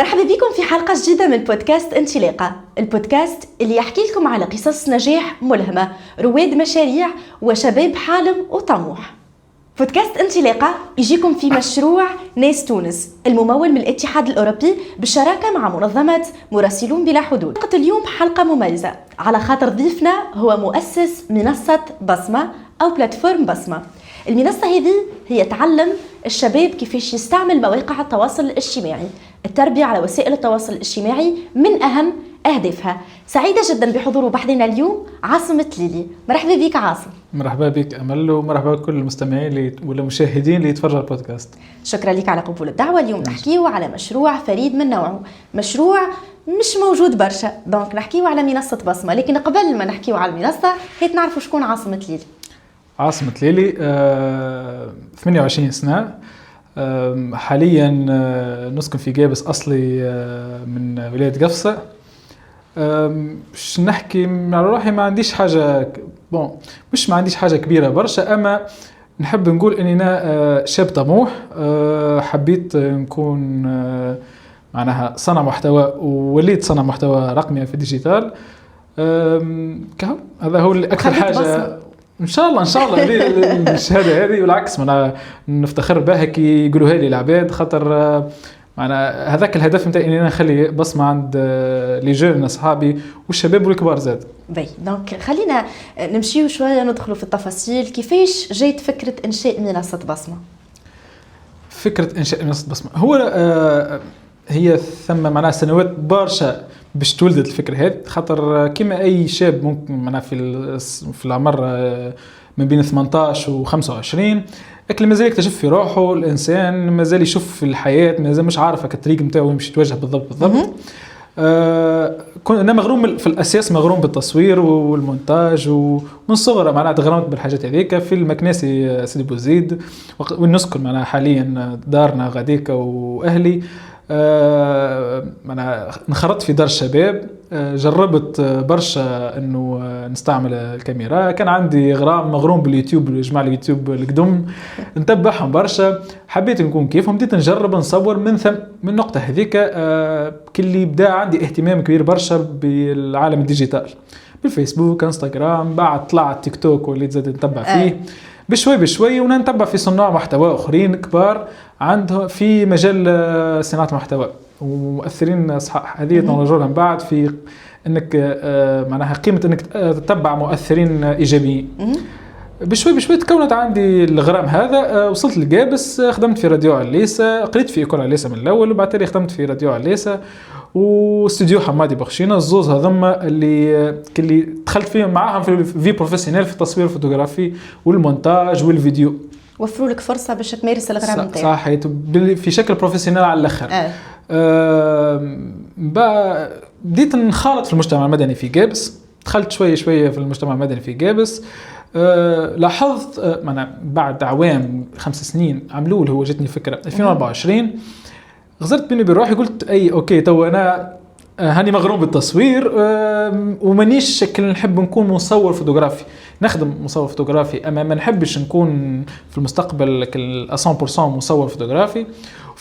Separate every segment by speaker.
Speaker 1: مرحبا بكم في حلقة جديدة من بودكاست انطلاقة، البودكاست اللي يحكي لكم على قصص نجاح ملهمة، رواد مشاريع وشباب حالم وطموح. بودكاست انطلاقة يجيكم في مشروع ناس تونس الممول من الاتحاد الأوروبي بالشراكة مع منظمة مراسلون بلا حدود. حلقة اليوم حلقة مميزة على خاطر ضيفنا هو مؤسس منصة بصمة أو بلاتفورم بصمة. المنصة هذه هي تعلم الشباب كيفاش يستعمل مواقع التواصل الاجتماعي. التربية على وسائل التواصل الاجتماعي من أهم أهدافها. سعيدة جدا بحضور بحثنا اليوم عاصم تليلي. مرحبا بك عاصم.
Speaker 2: مرحبا بك أمل، ومرحبا بكل المستمعين ولا المشاهدين اللي يتفرجوا البودكاست.
Speaker 1: شكرا لك على قبول الدعوة. اليوم نحكيه على مشروع فريد من نوعه، مشروع مش موجود برشا، دونك نحكيه على منصة بصمة. لكن قبل ما نحكيه على المنصة هيت نعرفوا شكون عاصم تليلي.
Speaker 2: عاصم تليلي 28 سنة، حاليا نسكن في جابس أصلي من ولاية قفصة. باش نحكي على روحي ما عنديش حاجة مش ما عنديش حاجة كبيرة برشا، أما نحب نقول أني أنا شاب طموح. حبيت نكون معناها صنع محتوى، ووليت صنع محتوى رقمي في الديجيتال. هذا هو أكثر حاجة ان شاء الله الشهاده هذه، والعكس انا نفتخر بها كي يقولوا لي العباد، خاطر معنا هذاك الهدف نتاعي اني نخلي بصمه عند لي جون اصحابي والشباب والكبار زاد.
Speaker 1: باهي، دونك خلينا نمشيو شويه ندخلوا في التفاصيل. كيفاش جات فكره انشاء منصه بصمه؟
Speaker 2: فكره انشاء منصه بصمه هو هي ثم معناها سنوات برشا باش تولدت الفكره هذه، خاطر كما اي شاب ممكن معناها في العمر من بين 18 و 25 لكن مازال يكتشف في روحه الانسان، مازال يشوف في الحياه، مازال مش عارف الطريق نتاعو يمشي يتوجه بالضبط. انا مغروم في الاساس، مغروم بالتصوير والمونتاج، ومن صغري معناها تغرمت بالحاجات هذيك في المكنسي سيدي بوزيد، ونسكن معناها حاليا دارنا غاديك واهلي. أنا انخرطت في دار الشباب، جربت برشا أنه نستعمل الكاميرا، كان عندي مغروم باليوتيوب، جماعة اليوتيوب القدم نتبعهم برشا، حبيت نكون كيفهم، بديت نجرب نصور من نقطة هذيك. كل بدأ عندي اهتمام كبير برشا بالعالم الديجيتال، بالفيسبوك، انستغرام، بعد طلعت تيك توك واللي زاد نتبع فيه بشوي ونتبع في صناع محتوى اخرين كبار عندهم في مجال صناعه المحتوى ومؤثرين هذه نرجع لهم بعد في انك معناها قيمه انك تتبع مؤثرين ايجابيين. بشوي تكونت عندي الغرام هذا. وصلت للجابس، خدمت في راديو عليسة، قريت في إيكول عليسة من الأول، وبعد تالي خدمت في راديو عليسة واستوديو حمادي بخشينة. الزوز هذما اللي دخلت فيهم معاهم في بروفيسيونيل في التصوير الفوتوغرافي والمونتاج والفيديو.
Speaker 1: وفروا لك فرصة باش تمارس الغرام نتاعك.
Speaker 2: صحيح، في شكل بروفيسيونيل على الآخر. بديت نخالط في المجتمع المدني في جابس، دخلت شوية في المجتمع المدني في جابس. لاحظت بعد عوام 5 سنين عملوا هو جتني فكرة 2024 غزرت بيني بروحي، قلت اوكي تو انا هاني مغروم بالتصوير ومانيش شكل نحب نكون مصور فوتوغرافي، نخدم مصور فوتوغرافي، اما ما نحبش نكون في المستقبل 100% مصور فوتوغرافي،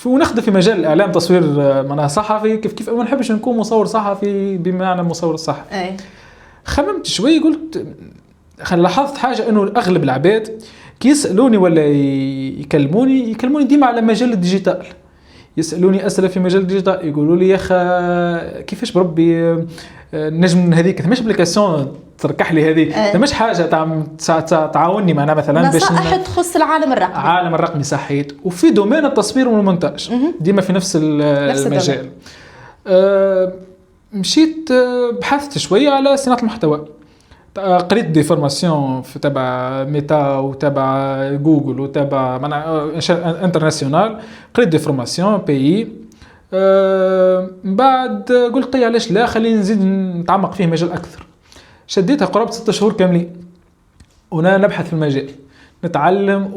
Speaker 2: ونخدم في مجال الاعلام تصوير معناها صحفي، كيف ما نحبش نكون مصور صحفي بمعنى مصور صحفي. خممت شوي، قلت لاحظت حاجة انه اغلب العباد كي يسألوني ولا يكلموني ديما على مجال الديجيتال، يسألوني أسئلة في مجال الديجيتال، يقولوا لي يا أخي كيفاش بربي نجم هذيك مش ابليكاسيون تركح لي هذه، مش حاجة تعاوني معنا مثلا باش
Speaker 1: نصائح تخص العالم
Speaker 2: الرقمي صحيت، وفي دومين التصوير والمونتاج ديما في نفس المجال. مشيت بحثت شوية على صناعة المحتوى، قريت دي فورماسيون في تبع ميتا وتبع جوجل وتبع انترناسيونال، قريت دي فورماسيون بي. بعد قلت علاش لا، خلينا نزيد نتعمق فيه مجال اكثر. شديتها قرابه 6 شهور كاملين وانا نبحث في المجال، نتعلم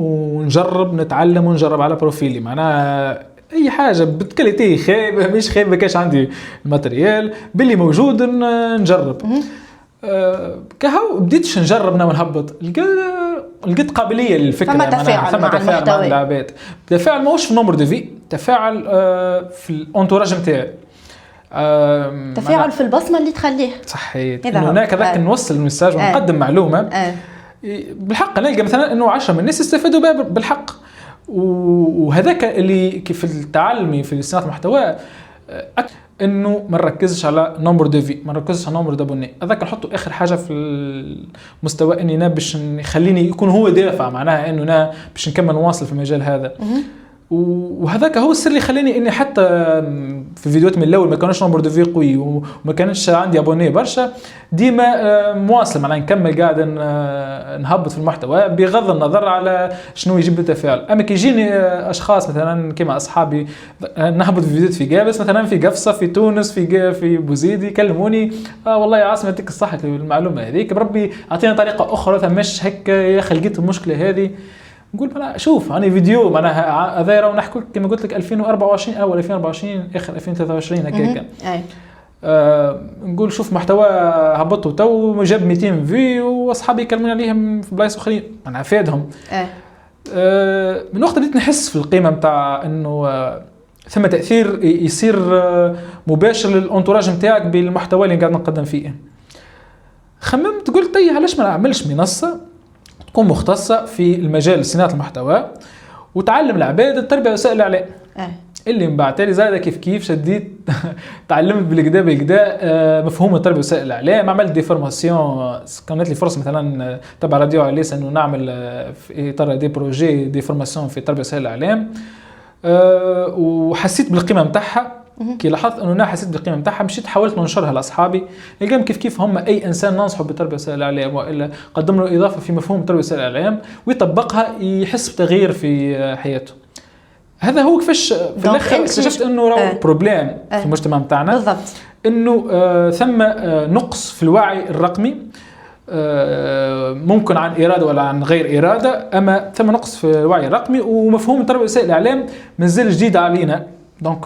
Speaker 2: ونجرب على بروفيلي، معناها اي حاجه بتكاليتي خايبه مش خايبه، كاش عندي الماتريال باللي موجود نجرب. كهو بديتش نجرب ونهبط، لقيت قابليه للفكره،
Speaker 1: ثم تفاعل مع
Speaker 2: العباد. تفاعل ماهوش في نمبر دو في، تفاعل في الانتوراج نتاعي،
Speaker 1: تفاعل في البصمه اللي تخليه.
Speaker 2: صحيت انه هناك ذاك نوصل المساج ونقدم معلومه بالحق. نلقى مثلا انه 10 من الناس يستفادوا بها بالحق، وهذاك اللي كيف التعلمي في صناعه المحتوى انه ما نركزش على نمبر دو في، ما نركزش على نمبر دابوني، هذاك نحطه اخر حاجه في المستوى، اني انا باش يخليني يكون هو دافع، معناها انه انا باش نكمل نواصل في المجال هذا. وهذاك هو السر اللي خلاني اني حتى في فيديوهات من الاول ما كانش نمبر دو في قوي وما كانش عندي ابوني برشا، ديما مواصل معناها نكمل قاعد نهبط في المحتوى بغض النظر على شنو يجيب لي تفاعل. اما كي يجيني اشخاص مثلا كما اصحابي نهبط في فيديوهات في قابس مثلا في قفصه في تونس في بوزيدي يكلموني والله يا عاصم يعطيك الصحه المعلومه هذيك بربي اعطينا طريقه اخرى ثماش هيك يا اخي لقيت المشكله هذه. نقول بلا شوف انا فيديو معناها هذا راه نحكي كما قلت لك 2024 او 2024 اخر 2023 هكاك. نقول شوف محتوى هبطوا تو جاب 200 في واصحابي يكلمون عليهم في بلايص اخرين انا فادهم. من وقت بديت نحس في القيمه نتاع انه ثم تاثير يصير مباشر للانتوراج نتاعك بالمحتوى اللي قاعد نقدم فيه. خممت قلت علاش ما نعملش منصه تكون مختصة في المجال صناعة المحتوى وتعلم العباد التربية وسائل الإعلام. اللي من بعد تالي زاد كيف شديت تعلمت بالكدا مفهوم التربية وسائل الإعلام، عملت دي فورماسيون، كانت لي فرصة مثلا تبع راديو عليس انه نعمل في اطار دي بروجي دي فورماسيون في التربية وسائل الإعلام. وحسيت بالقيمة متاعها. كي لاحظت انه انا حسيت بالقيمه نتاعها مشيت حاولت ننشرها لاصحابي، نلقاهم كيف هم اي انسان ننصحه بتربيه وسائل الاعلام والا قدم له اضافه في مفهوم تربيه وسائل الاعلام ويطبقها يحس بتغيير في حياته. هذا هو كيفاش في الاخر اكتشفت انه راه بروبليم في المجتمع نتاعنا بالضبط، انه ثم نقص في الوعي الرقمي ممكن عن اراده ولا عن غير اراده، اما ثم نقص في الوعي الرقمي ومفهوم تربيه وسائل الاعلام مازال جديد علينا. دونك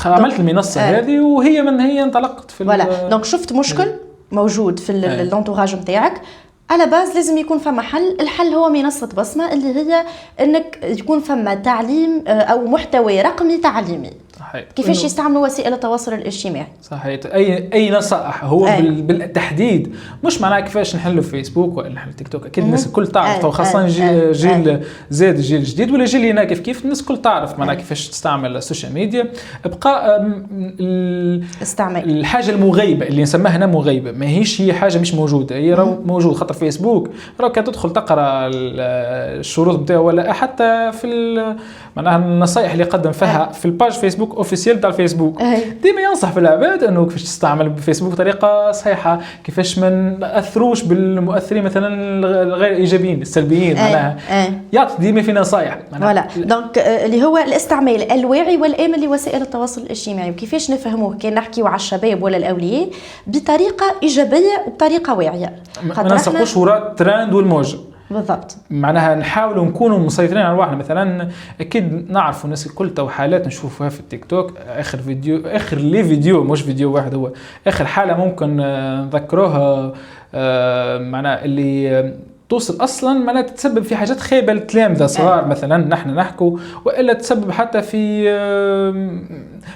Speaker 2: عملت المنصه هذه وهي من هي انطلقت في
Speaker 1: ولا دونك شفت مشكل موجود في الانتوراج نتاعك، على باز لازم يكون فما حل. الحل هو منصه بصمه اللي هي انك يكون فما تعليم او محتوى رقمي تعليمي. صحيح. كيفاش يستعملوا وسائل التواصل الاجتماعي.
Speaker 2: صحيح. اي نصائح هو بالتحديد، مش معناها كيفاش نحلوا فيسبوك ولا نحلوا تيك توك، اكيد الناس الكل تعرف، وخاصه جيل زاد الجيل الجديد ولا جيل هنا كيف الناس الكل تعرف معناها كيفاش تستعمل السوشيال ميديا. ابقى استعمال الحاجه المغيبه اللي نسميها هنا مغيبه، ماهيش هي حاجه مش موجوده، هي راه موجود. خاطر فيسبوك راه كي تدخل تقرا الشروط نتاعو ولا حتى في معناها النصائح اللي قدم فيها في الباج فيسبوك اوفيسيال تاع الفيسبوك، ديما ينصح في العباد انه كيفاش تستعمل الفيسبوك بطريقه صحيحه، كيفاش ما ناثروش بالمؤثرين مثلا الغير ايجابيين السلبيين. معناها يعطي ديما في نصائح
Speaker 1: فوالا. دونك اللي هو الاستعمال الواعي والامن لوسائل التواصل الاجتماعي، وكيفاش نفهموه كي نحكيو على الشباب ولا الاولياء بطريقه ايجابيه وبطريقه واعيه،
Speaker 2: ما نسقوش وراء الترند والموجه.
Speaker 1: بالضبط.
Speaker 2: معناها نحاولوا نكونوا مسيطرين على الواحد. مثلا اكيد نعرفوا الناس الكل تو حالات نشوفوها في التيك توك، اخر فيديو مش فيديو واحد، هو اخر حاله ممكن نذكروها معناها اللي توصل اصلا معناها تتسبب في حاجات خايبه للتلامذه صغار مثلا نحن نحكوا، والا تسبب حتى في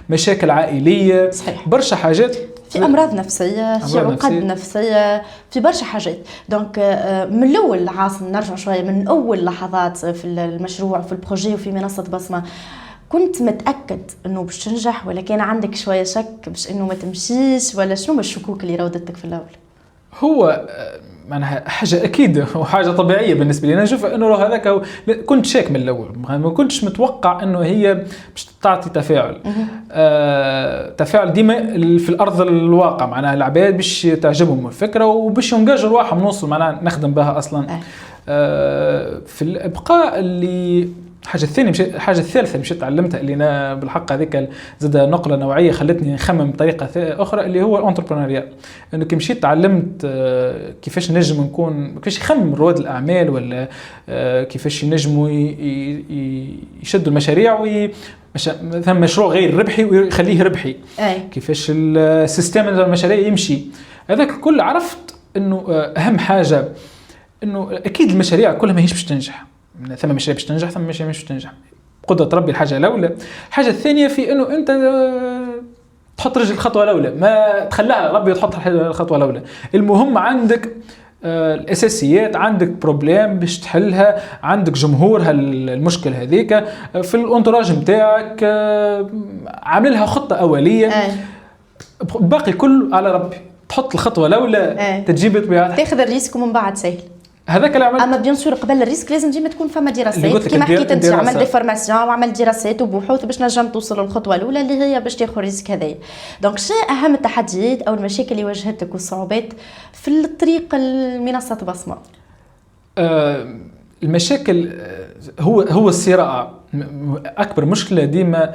Speaker 2: مشاكل عائليه. صحيح. برشا حاجات،
Speaker 1: في امراض نفسيه، في عقد نفسيه، في برشا حاجات. دونك من الاول عاصم نرجع شويه من اول لحظات في المشروع في البروجي وفي منصه بصمه، كنت متاكد انه باش تنجح ولا كان عندك شويه شك باش انه ما تمشيش، ولا شنو الشكوك اللي راودتك في الاول؟
Speaker 2: هو معناها حاجه اكيد وحاجه طبيعيه بالنسبه لي. انا نشوف انه هذاك كنت شاك من الاول، ما كنتش متوقع انه هي باش تعطي تفاعل. تفاعل ديما في الارض الواقع، معناها العباد باش تعجبهم الفكره وباش ينجاجوا رواحهم نوصل معناها نخدم بها اصلا. في الابقاء اللي الحاجه الثالثه اللي تعلمتها اللي انا بالحق هذيك زاد نقله نوعيه خلتني نخمم بطريقه اخرى، اللي هو الانتربرونيا. انه كي مشيت تعلمت كيفاش نجم نكون، كيفاش يخمم رواد الاعمال ولا كيفاش ينجموا يشدوا المشاريع ثم مشروع غير ربحي ويخليه ربحي. كيفاش السيستم المشاريع يمشي. هذاك الكل عرفت انه اهم حاجه انه اكيد المشاريع كلها ما هيش باش تنجح، ثم مشاريع باش تنجح ثم مشاريع مش باش تنجح. قدرة ربي الحاجة الأولى. الحاجة الثانية في أنه أنت تحط رجل الخطوة الأولى، ما تخليها ربي تحط الخطوة الأولى. المهم عندك الأساسيات، عندك بروبليم باش تحلها، عندك جمهور هالمشكلة هذيك في الانتراج متاعك، عاملها خطة أولية. باقي كله على ربي، تحط الخطوة الأولى تجيب طبيعتها،
Speaker 1: تاخذ الريسك ومن بعد سهل.
Speaker 2: هذاك اللي عملت.
Speaker 1: اما بيان سور قبل الريسك لازم ديما تكون فما دراسات كيما حكيت انت، عمل دي فورماسيون وعمل دراسات وبحوث باش نجم توصل للخطوه الاولى اللي هي باش تاخذ الريسك هذايا. دونك شنو اهم التحديات او المشاكل اللي واجهتك والصعوبات في الطريق المنصه بصمه؟
Speaker 2: المشاكل هو الصراع. اكبر مشكله ديما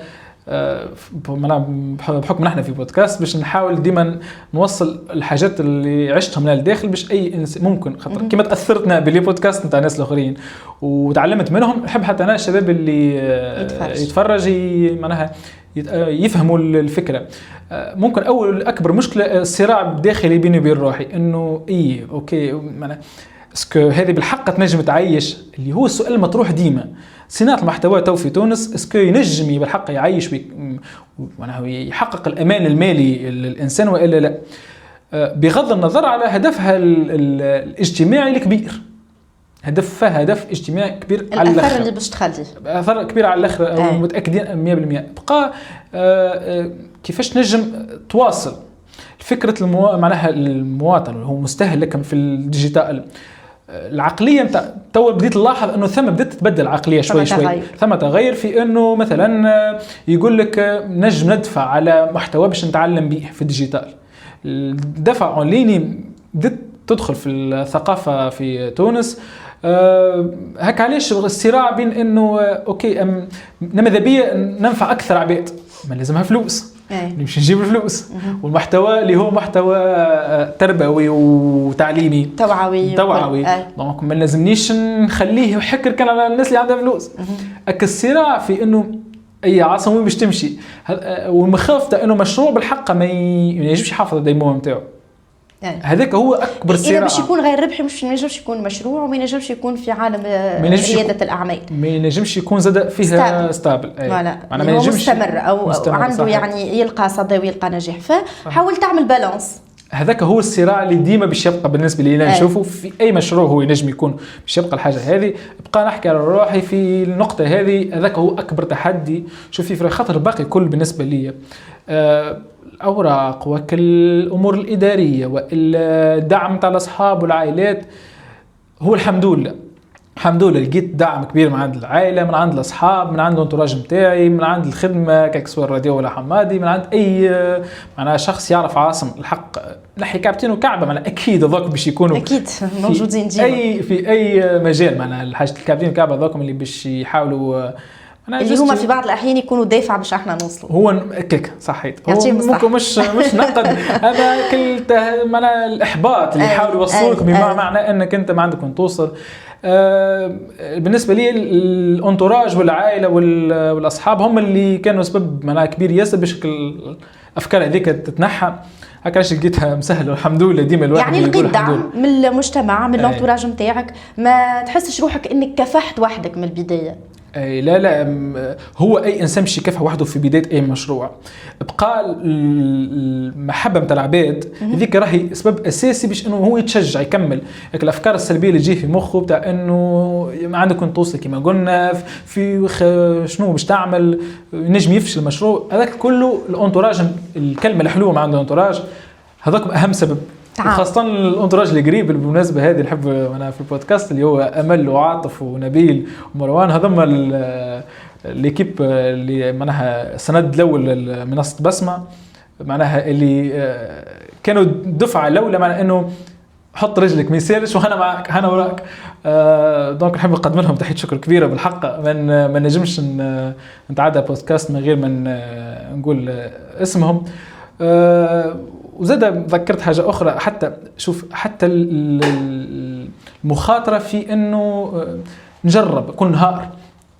Speaker 2: بحكم نحن في بودكاست باش نحاول ديما نوصل الحاجات اللي عشتهم من الداخل باش اي انسان ممكن خاطر كيما تاثرتنا باللي بودكاست نتاع ناس الاخرين وتعلمت منهم. نحب حتى انا الشباب اللي يتفرج معناها يفهموا الفكره. ممكن اول اكبر مشكله الصراع الداخلي بيني وبين روحي، انه اوكي معناها اسكو هذه بالحق تنجم تعيش، اللي هو السؤال المطروح ديما. صناعة المحتوى تو في تونس اسكو ينجم بالحق يعيش ويحقق الأمان المالي للإنسان وإلا لا، بغض النظر على هدفها الاجتماعي الكبير. هدفها هدف اجتماعي كبير على الأخر،
Speaker 1: الأثر اللي باش تخلي
Speaker 2: أثر كبير على الأخر، متأكدين 100%. بقى كيفاش نجم تواصل فكرة معناها المواطن هو مستهلك في الديجيتال. العقليه نتاع تو بديت نلاحظ انه بدات تتبدل العقليه شوي شوي. ثم تغير في انه مثلا يقول لك نجم ندفع على محتوى باش نتعلم به في الديجيتال. الدفع اونلايني بدات تدخل في الثقافه في تونس. هك علاش الصراع بين انه اوكي ماذا بيا ننفع اكثر عباد، ما لازمها فلوس، نمشي نجيب الفلوس، والمحتوى اللي هو محتوى تربوي وتعليمي توعوي دونك ما لازمنيش نخليه يحكر كان على الناس اللي عندها فلوس. الصراع في انه اي عاصمه وين باش تمشي، والمخاوف تاع انه مشروع بالحق ما ينجمش يحافظ على الديمومه نتاعو. هذاك هو اكبر صراع.
Speaker 1: إذا باش يكون غير ربحي مش ما ينجمش يكون مشروع، وما ينجمش يكون في عالم رياده الاعمال،
Speaker 2: ما ينجمش يكون زاد فيها ستابل.
Speaker 1: معناها مستمر او عنده صحيح. يعني يلقى صدى ويلقى نجاح، فحاول تعمل بالانس.
Speaker 2: هذاك هو الصراع اللي ديما باش يبقى بالنسبه لي انا نشوفه في اي مشروع. هو ينجم يكون باش يبقى الحاجه هذه. بقى نحكي على روحي في النقطه هذه، هذاك هو اكبر تحدي. شوفي في خاطر باقي كل بالنسبه لي الأوراق وكل الأمور الإدارية والدعم تاع الأصحاب والعائلات، هو الحمد لله لقيت دعم كبير من عند العائلة، من عند الأصحاب، من عند الانتراج متاعي، من عند الخدمة كسوى الراديو ولا حمادي، من عند أي معناها شخص يعرف عاصم الحق نحي كابتن وكعبة. معناها أكيد ذوك باش يكونوا
Speaker 1: أكيد موجودين
Speaker 2: في أي مجال. معناها الحاجة الكابتن وكعبة ذوكم اللي باش يحاولوا
Speaker 1: اللي هما في بعض الأحيان يكونوا دافع باش احنا نوصلوا.
Speaker 2: هو كيك صحيت، هو ممكن مش نقد هذا كل معنى الإحباط اللي يحاولوا يوصلوك بمعنى أنك أنت ما عندك وين توصل. بالنسبة لي الانتراج والعائلة والأصحاب هم اللي كانوا سبب معنى كبير ياسر باش الأفكار هذيك تتنحى. هكاش لقيتها مسهله والحمد لله. ديما الواحد
Speaker 1: يعني لقيت دعم من المجتمع، من الانتراج نتاعك، ما تحسش روحك انك كفحت وحدك من البدايه؟
Speaker 2: لا هو اي انسان مش يكافح وحده في بدايه اي مشروع. بقى المحبه نتاع العباد هذيك راهي سبب اساسي باش انه هو يتشجع يكمل. لكن الافكار السلبيه اللي تجي في مخه بتاع انه ما عندك وين توصل كما قلنا في شنو باش تعمل، نجم يفشل المشروع. هذاك كله الانتراج، الكلمه الحلوه مع الانتراج هذاك اهم سبب. خاصة الانتراج القريب بالمناسبة هذه نحب أنا في البودكاست اللي هو أمل وعاطف ونبيل ومروان، هذم الكيب اللي معناها السند الأول منصة بصمة، معناها اللي كانوا دفعة الأولى معناها إنه حط رجلك ما يسالش وأنا معك أنا وراك. دونك نحب نقدم لهم تحية شكر كبيرة بالحق. ما نجمش نتعدى بودكاست من غير ما نقول اسمهم. وزاد ذكرت حاجة أخرى، حتى شوف حتى المخاطرة في إنه نجرب كل نهار.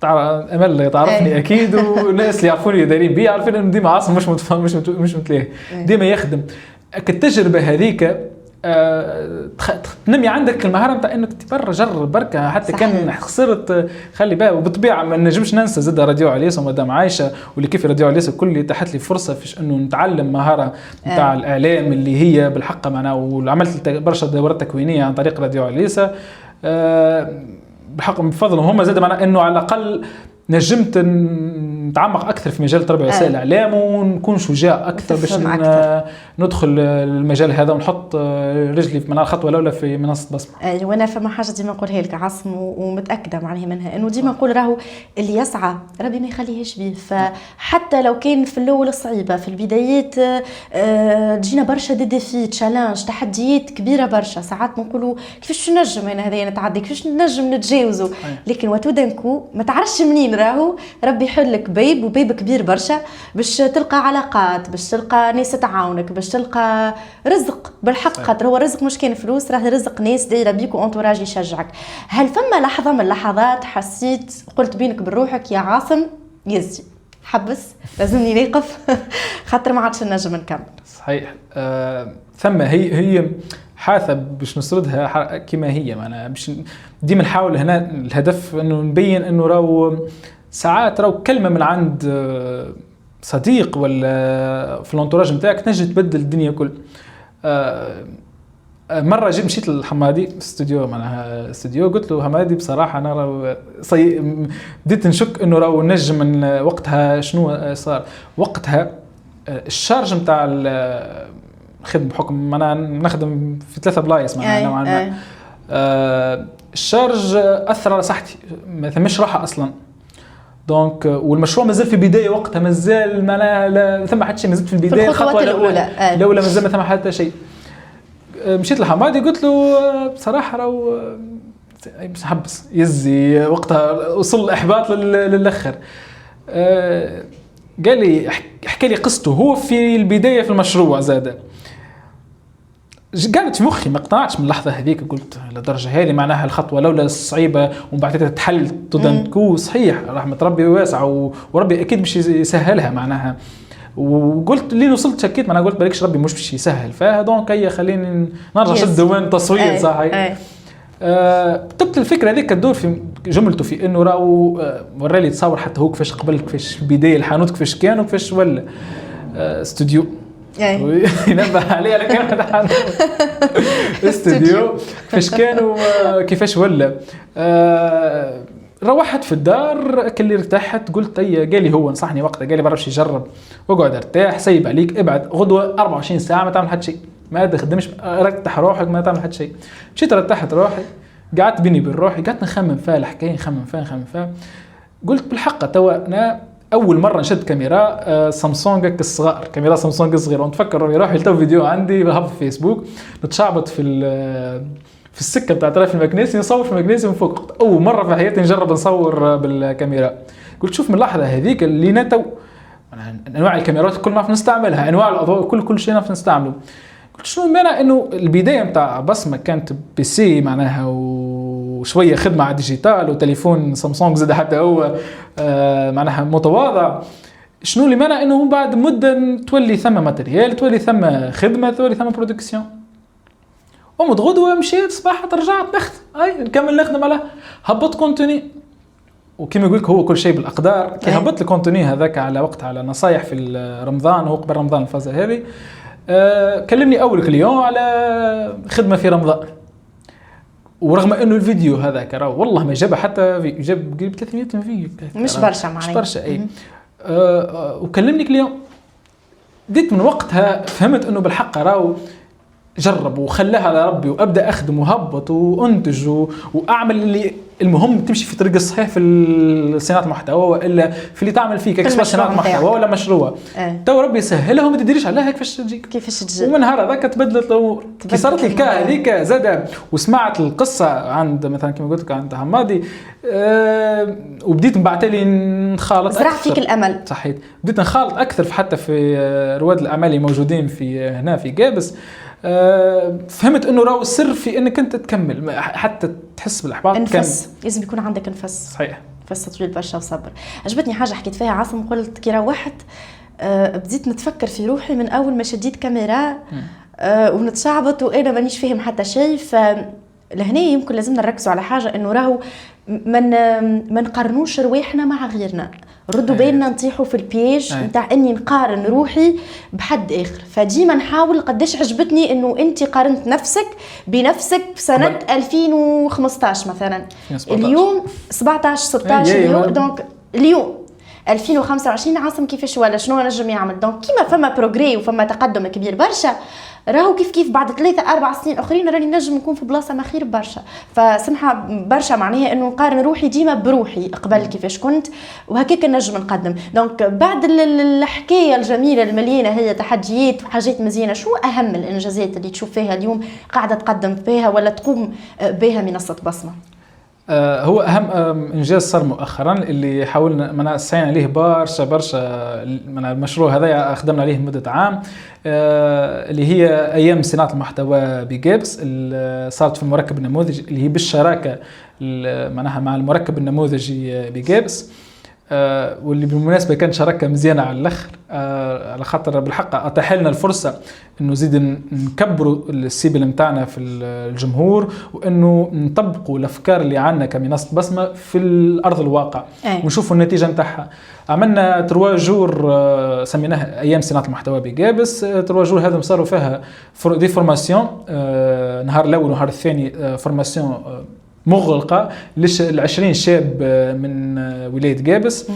Speaker 2: أمل تعرفني أكيد، والناس اللي يعرفوني دايرين بي عارفين إنه ديما عاصم مش متلاه، ديما يخدم. التجربة هذيك تنمي عندك المهاره نتاع انك تبرر جرب بركه حتى
Speaker 1: صحيح.
Speaker 2: كان خسرت خلي بالك. وبالطبيعه ما نجمش ننسى زاد راديو عليس ومدام عايشه واللي كيف راديو عليس الكل تحت لي فرصه فيش انه نتعلم مهاره نتاع الاعلام اللي هي بالحق معناها. وعملت برشا دورات تكوينيه عن طريق راديو عليس بحق بفضلهم هم زاد معناها انه على الاقل نجمت نتعمق اكثر في مجال تربيه وسائل الاعلام ونكون شجاع اكثر باش ندخل المجال هذا ونحط رجلي في خطوه الاولى في منصه بصمه.
Speaker 1: ايوه انا فما حاجه ديما نقولها لك عاصم ومتاكده معناها منها انه ديما نقول راهو اللي يسعى ربي ما يخليهش بيه. فحتى لو كان في الاول صعيبه في البدايات تجينا برشا ديفي تشالنج تحديات كبيره برشا ساعات نقولوا كيفاش نجم انا هذايا نتعدي كيفاش نجم نتجاوزه. لكن وتودنكو ما تعرفش منين راهو ربي يحل لك بيب وبيب كبير برشا باش تلقى علاقات باش تلقى ناس تعاونك باش تلقى رزق بالحق. خاطر هو رزق مش كان فلوس راه رزق ناس دايره بيك وانتوراج يشجعك. هل فما لحظه من اللحظات حسيت قلت بينك بروحك يا عاصم يزي حبس لازمني نوقف خاطر ما عادش نجم نكمل؟
Speaker 2: صحيح. ثم هي حاثة باش نسردها كما هي معنا باش ديما نحاول هنا الهدف انه نبين انه راهو ساعات راهو كلمه من عند صديق ولا في الانتوراج نتاعك تنجم تبدل الدنيا كل. مره مشيت للحمادي استوديو معناها استوديو قلت له حمادي بصراحه انا راهو بديت نشك انه راهو نجم من وقتها شنو صار وقتها الشارج نتاع الخدمه بحكم انا نخدم في 3 بلايص معناها نوعا ما الشارج اثر على صحتي ما ثمش راحه اصلا دونك والمشروع مازال في بدايه وقتها مازال ما ثم حتى شيء مازال في البدايه
Speaker 1: الخطوه الاولى
Speaker 2: الاولى مازال ما ثم حتى شيء. مشيت لحمادي قلت له بصراحه راهو مش حبس يزي وقتها وصل الاحباط للاخر. قال لي حكى لي قصته هو في البدايه في المشروع زاد قامت في مخي ما اقتنعتش من اللحظه هذيك. قلت لدرجه هذه معناها الخطوه الاولى صعيبه ومن بعد تتحل تدنكو صحيح رحمه ربي واسعه وربي اكيد مش يسهلها معناها. وقلت لين وصلت شكيت معناها قلت بالكش ربي مش باش يسهل فيها دونك هي خليني نرجع شد دوان تصوير صحيح. طبت الفكره هذيك تدور في جملته في انه راهو ورالي تصور حتى هو كيفاش قبل كيفاش في البدايه الحانوت كيفاش كان وكيفاش ولا استوديو ينبه عليه على كلمة حانوت استوديو كيفاش كانوا كيفاش ولا. روحت في الدار كل اللي ارتحت قلت قال لي هو نصحني وقتها قال لي بعرفش يجرب واقعد ارتاح سيب عليك ابعد غدوه 24 ساعه ما تعمل حد شيء ما تخدمش رتح روحك ما تعمل حد شيء. مشيت رتحت روحي قعدت بيني وبين روحي قعدت نخمم فيها الحكايه نخمم فيها قلت بالحق توا انا اول مره نشد كاميرا سامسونج الصغار كاميرا سامسونج الصغيره ونتفكر يروح يلتو فيديو عندي بهب في فيسبوك نتشعبط في السكه بتاعت رافي المكنيسي نصور في المكنيسي من فوق. اول مره في حياتي نجرب نصور بالكاميرا. قلت شوف من اللحظه هذيك اللي نتو انواع الكاميرات كل ما نستعملها انواع الاضواء كل شيء نستعمله. قلت شنو معنى انه البدايه نتاع بصمه كانت بي سي معناها وشويه خدمه على الديجيتال وتليفون سامسونج زاد حتى هو معناها متواضع. شنو اللي معنى انه بعد مده تولي ثم ماتريال تولي ثم خدمه تولي ثم برودكسيون. قمت غدوه مشيت صباح رجعت نكمل نخدم على هبط كونتوني وكما يقول لك هو كل شيء بالاقدار. كي هبط الكونتوني هذاك على وقت على نصايح في رمضان هو قبل رمضان الفازه هذه كلمني اول كليون على خدمه في رمضان ورغم انه الفيديو هذاك راه والله ما جاب حتى جاب قريب 300 فيديو
Speaker 1: مش برشا معناها
Speaker 2: مش برشا وكلمني كليون. بديت من وقتها فهمت انه بالحق راهو جرب وخلاها على ربي وابدا اخدم وهبط وانتج واعمل اللي المهم تمشي في طريق الصحيح في صناعه المحتوى والا في اللي تعمل فيه كيف صناعه محتوى ولا مشروع تو ربي يسهلها وما تديريش عليها كيفاش تجيك ومن نهار هذاك تبدلت الامور. كي صارت لي الكا هذيك زاد وسمعت القصه عند مثلا كما قلت لك عند حمادي وبديت من بعد لي نخالط
Speaker 1: زرع فيك الامل
Speaker 2: صحيح بديت نخالط اكثر حتى في رواد الاعمال الموجودين في هنا في جابس. فهمت انه راهو السر في انك انت تكمل حتى تحس بالاحباط
Speaker 1: نفس لازم يكون عندك نفس
Speaker 2: صحيح
Speaker 1: نفس طويل برشا وصبر. عجبتني حاجه حكيت فيها عاصم قلت كي روحت بديت نتفكر في روحي من اول ما شديت كاميرا ونتشعبط وانا مانيش فاهم حتى شيء. فلهنا يمكن لازمنا نركزوا على حاجه، انه راهو ما نقارنوش رواحنا مع غيرنا، ردوا بالنا نطيحوا في البياج نتاع اني نقارن روحي بحد اخر. فديما نحاول، قداش عجبتني انه انت قارنت نفسك بنفسك في سنه 2015 مثلا، اليوم 17 16 اليوم، دونك اليوم 2025 عاصم كيفاش ولا شنو نجم يعمل. دونك كيما فما بروغري وفما تقدم كبير برشا، راهو كيف بعد 3-4 سنين اخرين راني نجم نكون في بلاصه ما خير برشا. فسمحه برشا معناها انه نقارن روحي ديما بروحي قبل كيفاش كنت، وهكاك نجم نقدم. دونك بعد الحكايه الجميله المليانه هي تحديات وحاجات مزيانه، شو اهم الانجازات اللي تشوف فيها اليوم قاعده تقدم فيها ولا تقوم بها منصه بصمه؟
Speaker 2: هو اهم انجاز صار مؤخرا اللي حاولنا سعينا عليه برشا المشروع هذا خدمنا عليه مده عام، اللي هي ايام صناعه المحتوى بجابس اللي صارت في المركب النموذجي، اللي هي بالشراكه معناها مع المركب النموذجي بجابس، واللي بالمناسبه كانت شراكه مزيانه على الاخر، على خاطر بالحق اتاح لنا الفرصه انه زيد نكبروا السيبل نتاعنا في الجمهور، وانه نطبقوا الافكار اللي عندنا كمنصه بصمه في الارض الواقع ونشوفوا النتيجه نتاعها. عملنا 3 جور سميناها ايام صناعه المحتوى بجابس. 3 جور هذا صاروا فيها دي فورماسيون، نهار الاول والنهار الثاني فورماسيون مغلقة ل20 شاب من ولاية جابس،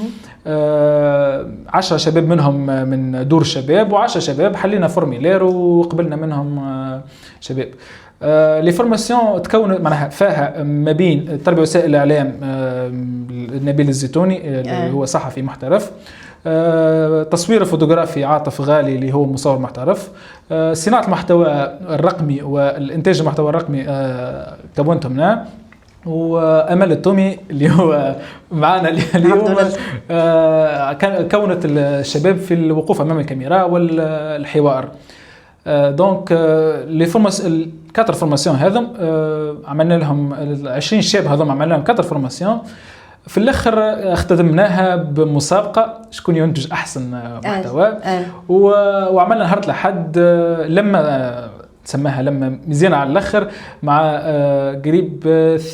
Speaker 2: 10 شباب منهم من دور الشباب و10 شباب حلينا فورميلير وقبلنا منهم شباب. لي فورماسيون تكون معناها فيها ما بين تربية وسائل الإعلام نبيل الزيتوني اللي هو صحفي محترف، تصوير فوتوغرافي عاطف غالي اللي هو مصور محترف، صناعة المحتوى الرقمي والإنتاج المحتوى الرقمي كونتهم هنا، وأمل التومي اللي هو معنا اليوم كونت الشباب في الوقوف أمام الكاميرا والحوار. دونك لي كاتر فورماسيون هذم عملنا لهم 20 شاب هذم عملنا لهم كاتر فورماسيون. في الاخر اختتمناها بمسابقه شكون ينتج احسن محتوى، وعملنا نهار الاحد لما تسماها لما مزيانة على الاخر مع قريب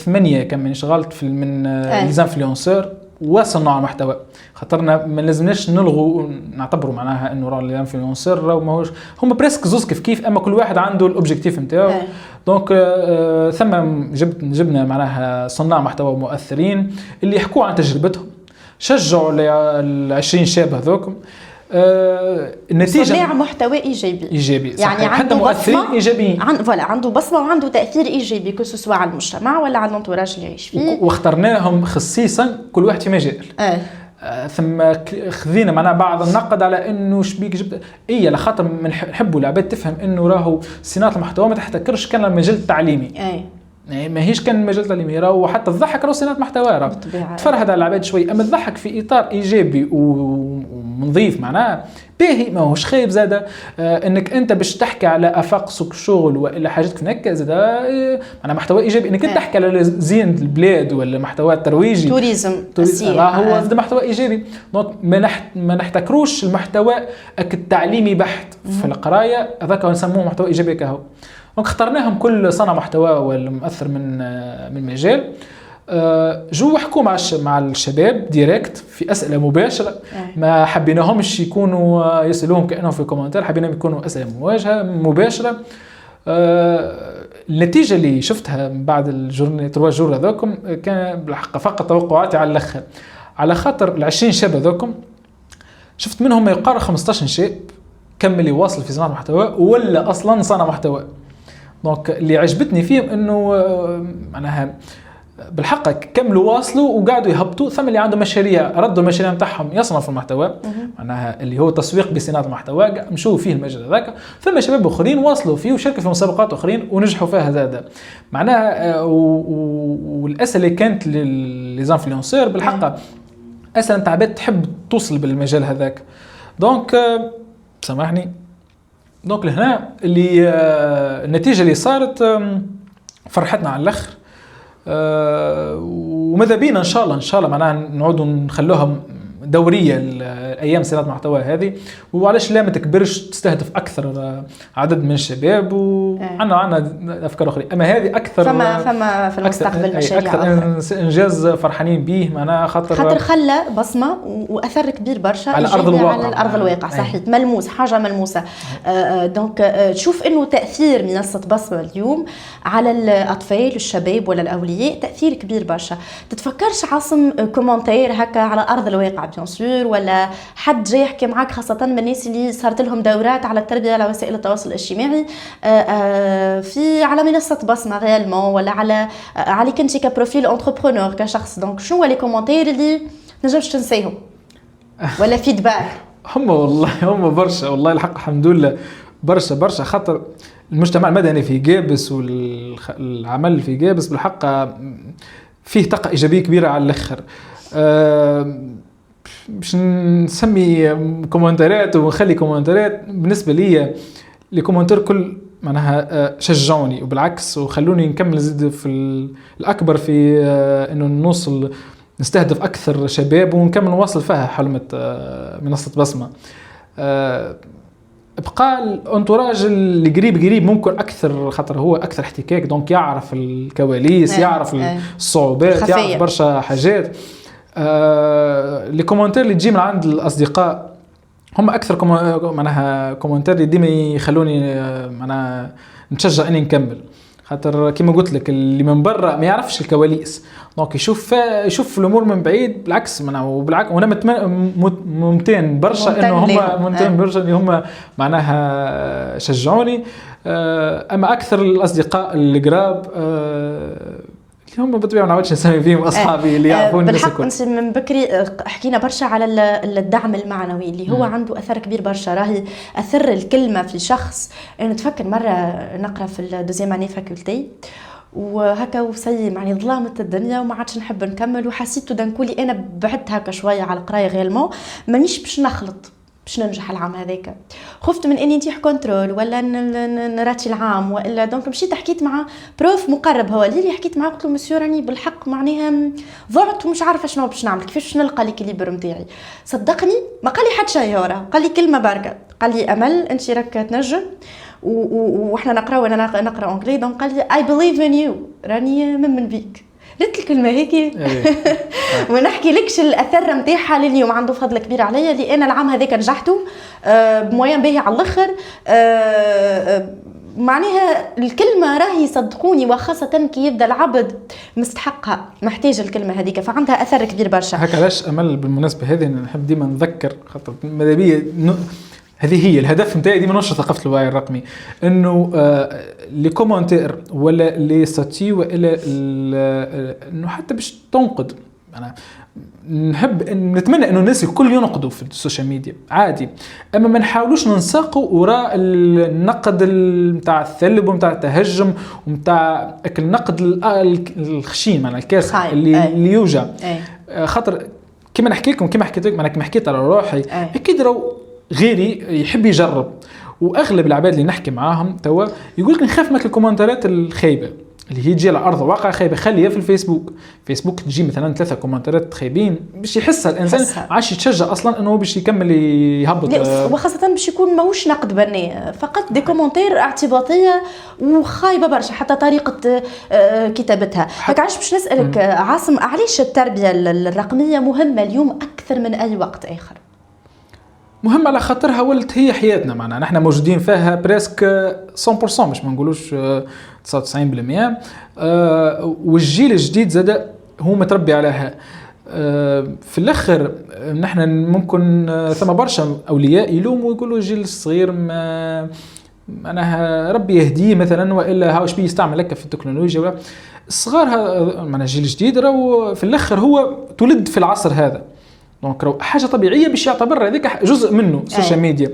Speaker 2: 8 كان من شغلت في من ليزانفلونسور وصناع محتوى، خاطرنا ما لازمناش نلغوا نعتبروا معناها انه راه الانفلونسور راه ماهوش هم بريسك زوز كيف اما كل واحد عنده الاوبجيكتيف نتاعو. دونك ثم جبنا معناها صناع محتوى مؤثرين اللي يحكوا عن تجربتهم، شجعوا ال20 شاب هذوك. النتيجه
Speaker 1: صناع محتوى ايجابي
Speaker 2: يعني حتى مؤثرين ايجابيين،
Speaker 1: عنده بصمه وعنده تاثير ايجابي كسوا على المجتمع ولا على الانتوراج اللي يعيش فيه،
Speaker 2: واخترناهم خصيصا كل واحد في مجال. ثم خذينا معنا بعض النقد على انه شبيك جبت لخاطر نحبوا العباد تفهم انه راهو صناعه المحتوى ما تحتكرش كان المجال التعليمي، ما هيش كان مجال تعليمي، راهو حتى تضحك راهو صناعه محتوى راه تفرهد على العباد شوي، اما تضحك في اطار ايجابي ونظيف معناه باهي، ما هوش خايب زاده انك انت باش تحكي على افاق سوق شغل والا حاجات كنك زاده معناه محتوى ايجابي، انك انت تحكي على زينه البلاد ولا محتوى ترويجي
Speaker 1: توريزم
Speaker 2: هو زاد محتوى ايجابي. دونك ما نحتكروش المحتوى التعليمي بحت في القرايه، هذاك نسموه محتوى ايجابي كهو. دونك اخترناهم كل صانع محتوى والمؤثر من مجال، جو حكوا مع الشباب ديريكت في أسئلة مباشرة، ما حبيناهمش يكونوا يسألوهم كأنهم في كومنتار، حبيناهم يكونوا أسئلة مباشرة. النتيجة اللي شفتها بعد 3 جور هذوكم كان بالحق فقط توقعاتي على الأخر، على خاطر 20 شاب هذوكم شفت منهم ما يقارب 15 شاب كمل يواصل في صناعة محتوى ولا أصلا صنع محتوى. دونك اللي عجبتني فيهم إنه معناها بالحق كملوا واصلوا وقاعدوا يهبطوا، ثم اللي عنده مشاريع ردوا المشاريع نتاعهم يصنعوا في المحتوى معناها اللي هو تسويق بصناعه المحتوى مشوا فيه المجال هذاك، ثم شباب اخرين واصلوا فيه وشاركوا في مسابقات اخرين ونجحوا فيها زاده معناها. والاسئله اللي كانت للانفلونسور بالحق اسئله نتاع عباد تحب توصل بالمجال هذاك. دونك سامحني، دونك لهنا اللي النتيجه اللي صارت فرحتنا على الاخر، وماذا بينا ان شاء الله معناها نعودوا نخلوهم دوريه الايام صناعه المحتوى هذه، وعلاش لا ما تكبرش تستهدف اكثر عدد من الشباب، وعندنا افكار اخرى. اما هذه اكثر
Speaker 1: فما في المستقبل مشاريع
Speaker 2: اكثر انجاز فرحانين به، معناها خاطر
Speaker 1: خلى بصمه واثر كبير برشا
Speaker 2: على ارض الواقع،
Speaker 1: على الارض الواقع. صحيح، ملموس، حاجه ملموسه. دونك تشوف انه تاثير منصه بصمه اليوم على الاطفال الشباب ولا الاولياء تاثير كبير برشا. تتفكرش عاصم كومنتير هكا على ارض الواقع بيان سور، ولا حد جاي يحكي معك خاصه من الناس اللي صارت لهم دورات على التربيه على وسائل التواصل الاجتماعي في على منصه بصمه غالمون، ولا عليك انت كبروفيل انتربرونور كشخص؟ دونك شنو لي كومنتير اللي نجمش تنسيهم ولا فيدباك؟
Speaker 2: هم برشا والله الحق الحمد لله، برشا خاطر المجتمع المدني في جابس والعمل في جابس بالحق فيه طاقة إيجابية كبيرة على الآخر. باش نسمي كومنتارات ونخلي كومنتارات بالنسبة لي الكومنتار كل معناها شجعوني وبالعكس وخلوني نكمل زيد في الأكبر في إنه نوصل نستهدف أكثر شباب ونكمل نواصل فيها حلمة منصة بصمة. بقى الانتوراج اللي قريب ممكن اكثر خاطر هو اكثر احتكاك، دونك يعرف الكواليس، يعرف الصعوبات، يعرف برشا حاجات. لي كومنتير اللي تجي من عند الاصدقاء هم اكثر معناها كومنتير اللي ديما يخلوني معناها نتشجع اني نكمل، خاطر كما قلت لك اللي من برا ما يعرفش الكواليس، دونك يشوف الامور من بعيد. بالعكس وانا ممتن برشا انه هم ممتن برشا ان هم معناها شجعوني. اما اكثر الاصدقاء القراب اللي هم بالطبيعه ما نعاودش نسمي فيهم اصحابي اللي يعرفوني
Speaker 1: بالحق. انت من بكري حكينا برشا على الدعم المعنوي اللي هو عنده اثر كبير برشا. راهي اثر الكلمه في شخص. انا نتفكر مره نقرا في الدوزيام اني فاكولتي وهكا وسي يعني ظلامت الدنيا وما عادش نحب نكمل، وحسيت دنكولي انا بعدت هكا شويه على القرايه غيرمون مانيش باش نخلط باش ننجح العام هذاك، خفت من اني نتيح كنترول ولا نراتي العام والا. دونك مشيت حكيت مع بروف مقرب هو اللي حكيت معاه، قلت له مسيو راني بالحق معناها ضعت ومش عارفه شنو باش نعمل، كيفاش باش نلقى ليكيليبر نتاعي. صدقني ما قال لي حتى شيء، هو قال لي كلمه بركه، قال لي امل انت راك تنجم واحنا نقرا وانا نقرا انجلي، دونك قال لي اي بليف ان يو، راني من بيك. قلت الكلمه هيك ما نحكي لكش الاثر نتاعها لليوم عنده فضل كبير عليا، اللي انا العام هذاك نجحته بموين باهي على الاخر. معناها الكلمه راهي صدقوني وخاصه كي يبدا العبد مستحقها محتاج الكلمه هذيك، فعندها اثر كبير برشا.
Speaker 2: هكا علاش امل بالمناسبه هذه نحب ديما نذكر، خاطر ماذا بيا هذه هي الهدف نتاعي ديما نشر ثقافه الوعي الرقمي، انه لي كومنتير ولا لي ساتي ولا انه حتى باش تنقد. انا نتمنى انه الناس الكل ينقدوا في السوشيال ميديا عادي، اما ما نحاولوش ننساقوا وراء النقد نتاع الثلب ونتاع التهجم ونتاع النقد الخشين معناها الكاسح اللي يوجع. خاطر كما نحكي لكم كما حكيت لكم انا كما حكيت على روحي اكيد راهو غيري يحب يجرب، واغلب العباد اللي نحكي معاهم توا يقول لك نخاف من الكومنتات الخايبه اللي هي تجي على ارض الواقع خايبه. خليها في الفيسبوك تجي مثلا 3 كومنتات خايبين باش يحسها الانسان عاش يتشجع اصلا انه باش يكمل يهبط،
Speaker 1: وخاصه باش يكون ماهوش نقد بناء، فقط دي كومنتير اعتباطيه وخايبه برشا حتى طريقه كتابتها. علاش باش نسالك عاصم، علاش التربيه الرقميه مهمه اليوم اكثر من اي وقت اخر؟
Speaker 2: مهم على خاطرها ولت هي حياتنا، معنا نحن موجودين فيها بريسك 100%، مش ما نقولوش 99%. والجيل الجديد زاد هو متربي عليها. في الاخر نحن ممكن ثم برشا اولياء يلوموا ويقولوا الجيل الصغير معناها ربي يهديه مثلا، والا هاوش بيه يستعمل لك في التكنولوجيا ولا الصغار. معناها الجيل الجديد راهو في الاخر هو تولد في العصر هذا، دونك راهو حاجه طبيعيه باش يعتبر هذيك جزء منه السوشيال ميديا.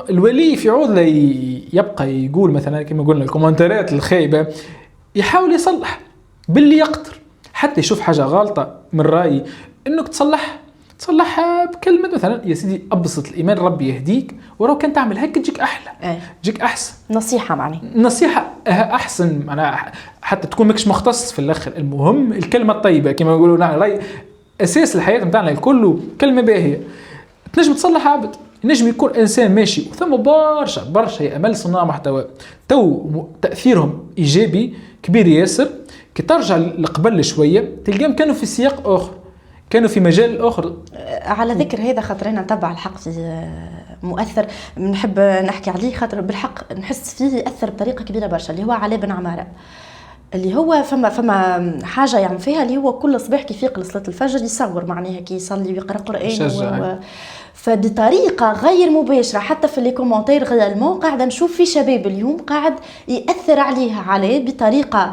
Speaker 2: الولي في عوض لا يبقى يقول مثلا كما قلنا الكومنتات الخايبه، يحاول يصلح باللي يقدر، حتى يشوف حاجه غلطه من رايي انك تصلحها بكلمه مثلا يا سيدي ابسط الايمان ربي يهديك، ولو كان تعمل هيك تجيك احلى، تجيك احسن.
Speaker 1: نصيحه معني
Speaker 2: نصيحه احسن، معناها حتى تكون ماكش مختص في الاخر، المهم الكلمه الطيبه كما يقولوا راي اساس الحياه نتاعنا الكل كلمه باهيه تنجم تصلح عبد، نجم يكون انسان ماشي وثم برشا يا امل صناع محتوى تاثيرهم ايجابي كبير ياسر. كي ترجع لقبل شويه تلقاهم كانوا في سياق اخر، كانوا في مجال اخر.
Speaker 1: على ذكر هذا خاطر انا نتبع الحق في مؤثر نحب نحكي عليه، خاطر بالحق نحس فيه اثر بطريقه كبيره برشا، اللي هو علاء بن عماره، اللي هو فما حاجه يعمل فيها اللي هو كل صباح كي يفيق لصلاه الفجر يصور معناها كي يصلي ويقرا قران فبطريقه غير مباشره حتى في لي كومونتير غيالمون قاعده نشوف في شباب اليوم قاعد ياثر عليها عليه بطريقه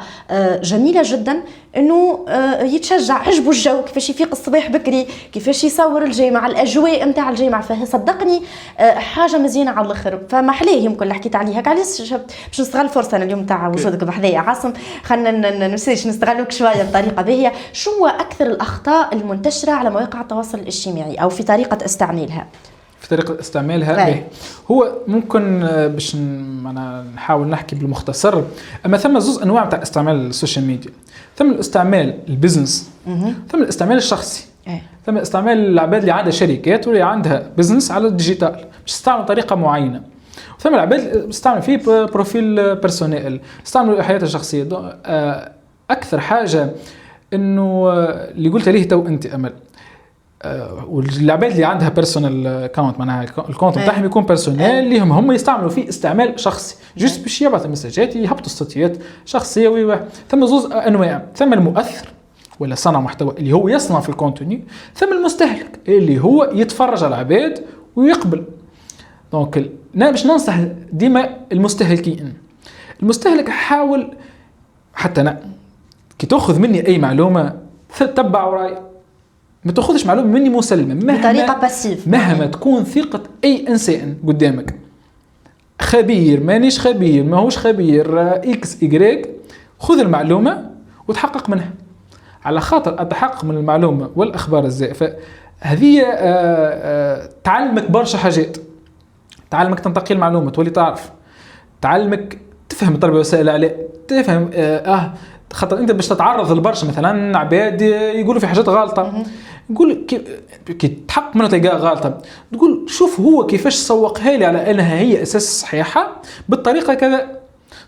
Speaker 1: جميله جدا، انه يتشجع، عجبه الجو كيفاش يفيق الصباح بكري، كيفاش يصور الجامع، الاجواء نتاع الجامع، فصدقني حاجه مزيانه على الاخر. فما حلاه يمكن حكيت عليها علاش باش نستغل الفرصه اليوم تاع وجودك بحذايا عاصم، خلينا نستغلوك شويه بطريقه باهيه. شو اكثر الاخطاء المنتشره على مواقع التواصل الاجتماعي او في طريقه استعمالها؟
Speaker 2: في طريقة استعمالها هو ممكن باش نحاول نحكي بالمختصر، اما ثم زوز انواع تاع استعمال السوشيال ميديا. ثم الاستعمال البزنس، ثم الاستعمال الشخصي، ثم استعمال العباد اللي عندها شركات واللي عندها بزنس على الديجيتال باش تستعمل طريقة معينة. ثم العباد تستعمل فيه بروفيل بيرسونيل، تستعمل حياتها الشخصية. اكثر حاجة انه اللي قلت عليه تو انت امل، والعباد اللي عندها بيرسونال اكونت معناها الكونت نتاعهم يكون بيرسونال ليهم هم يستعملوا فيه استعمال شخصي جست باش يبعثوا مسجات يهبطوا استاتيات شخصيه ثم زوز انواع، ثم المؤثر ولا صانع محتوى اللي هو يصنع في الكونتوني، ثم المستهلك اللي هو يتفرج على العباد ويقبل. دونك انا باش ننصح ديما المستهلك حاول حتى انا كي تاخذ مني اي معلومه تتبع وراي، ما تاخذش معلومه مني مسلمه
Speaker 1: بطريقه باسيف
Speaker 2: مهما تكون ثقه اي انسان قدامك، خبير مانيش خبير ماهوش خبير اكس ايغريك، خذ المعلومه وتحقق منها، على خاطر التحقق من المعلومه والاخبار الزائفه هذه تعلمك برشا حاجات، تعلمك تنتقي المعلومه تولي تعرف، تعلمك تفهم التربيه وسائل الاعلام، تفهم خاطر انت باش تتعرض لبرشا مثلا عباد يقولوا في حاجات غلطه، نقول كي تحقق منها تلقاها غلطه، تقول شوف هو كيفاش سوقها لي على انها هي اساس صحيحه بالطريقه كذا،